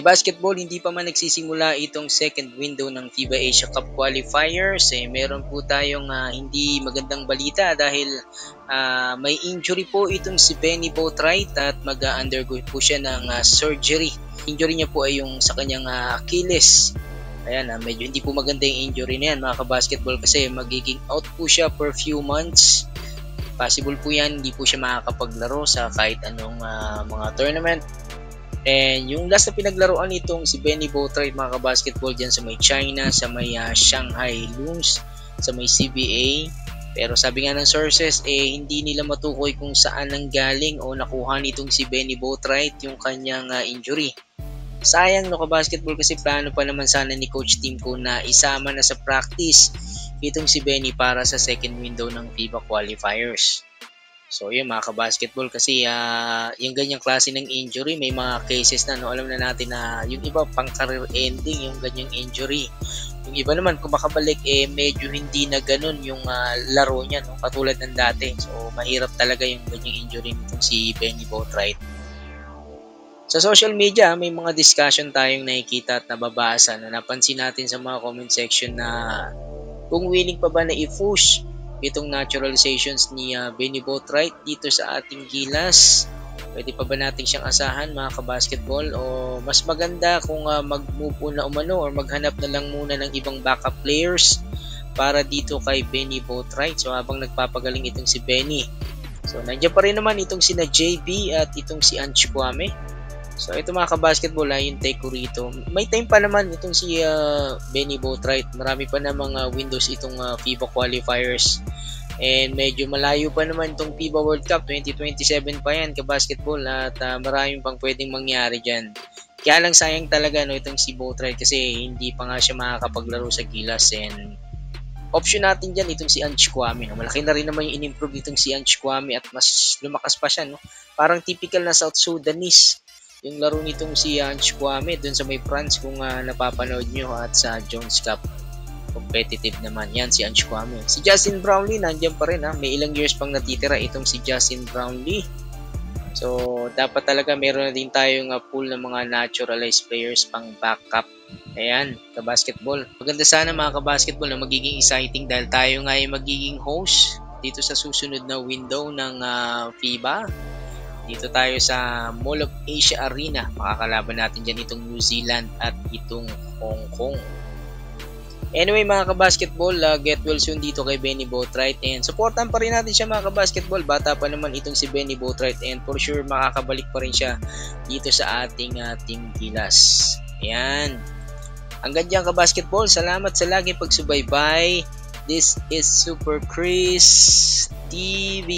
Basketball, hindi pa man nagsisimula itong second window ng FIBA Asia Cup qualifiers. Meron po tayong hindi magandang balita dahil may injury po itong si Benny Boatwright at mag-undergo po siya ng surgery. Injury niya po ay yung sa kanyang Achilles. Ayan, medyo hindi po maganda yung injury na yan mga kabasketball kasi magiging out po siya for few months. Possible po yan, hindi po siya makakapaglaro sa kahit anong mga tournament. And yung last na pinaglaruan nitong si Benny Boatwright mga kabasketball dyan sa may China, sa may Shanghai Loons, sa may CBA. Pero sabi nga ng sources, hindi nila matukoy kung saan nanggaling o nakuha nitong si Benny Boatwright yung kanyang injury. Sayang no kabasketball kasi plano pa naman sana ni Coach Timko na isama na sa practice itong si Benny para sa second window ng FIBA qualifiers. So yun mga kabasketball kasi yung ganyang klase ng injury may mga cases na alam na natin na yung iba pang career ending yung ganyang injury. Yung iba naman kung makabalik medyo hindi na ganun yung laro niya katulad ng dati. So mahirap talaga yung ganyang injury nitong si Benny Boatwright. Sa social media may mga discussion tayong nakikita at nababasa na napansin natin sa mga comment section na kung willing pa ba na i-push itong naturalizations ni Benny Boatwright dito sa ating Gilas. Pwede pa ba natin siyang asahan mga kabasketball o mas maganda kung mag-move na umano or maghanap na lang muna ng ibang backup players para dito kay Benny Boatwright. So habang nagpapagaling itong si Benny. So nandiyan pa rin naman itong sina JB at itong si Ange Kwame. So ito mga kabasketball yung take ko rito. May time pa naman itong si Benny Boatwright. Marami pa namang windows itong FIBA qualifiers. And medyo malayo pa naman itong FIBA World Cup 2027 pa yan kabasketball at maraming pang pwedeng mangyari dyan. Kaya lang sayang talaga itong si Boatwright kasi hindi pa nga siya makakapaglaro sa Gilas. And option natin dyan itong si Ange Kwame. Malaki na rin naman yung in-improve itong si Ange Kwame at mas lumakas pa siya. Parang typical na South Sudanese yung laro nitong si Ange Kwame dun sa may France kung napapanood nyo at sa Jones Cup. Competitive naman yan si Ange Kwame. Si Justin Brownlee nandiyan pa rin may ilang years pang natitira itong si Justin Brownlee. So dapat talaga meron na din tayong pool ng mga naturalized players pang backup. Ayan, kabasketball. Maganda sana mga kabasketball na magiging exciting dahil tayo nga ay magiging host dito sa susunod na window ng FIBA. Dito tayo sa Mall of Asia Arena. Makakalaban natin dyan itong New Zealand at itong Hong Kong. Anyway mga kabasketball, get well soon dito kay Benny Boatwright. And supportan pa rin natin siya mga kabasketball. Bata pa naman itong si Benny Boatwright. And for sure makakabalik pa rin siya dito sa ating Team Gilas. Ayan. Hanggang dyan kabasketball. Salamat sa lagi pagsubaybay. This is Super Chris TV.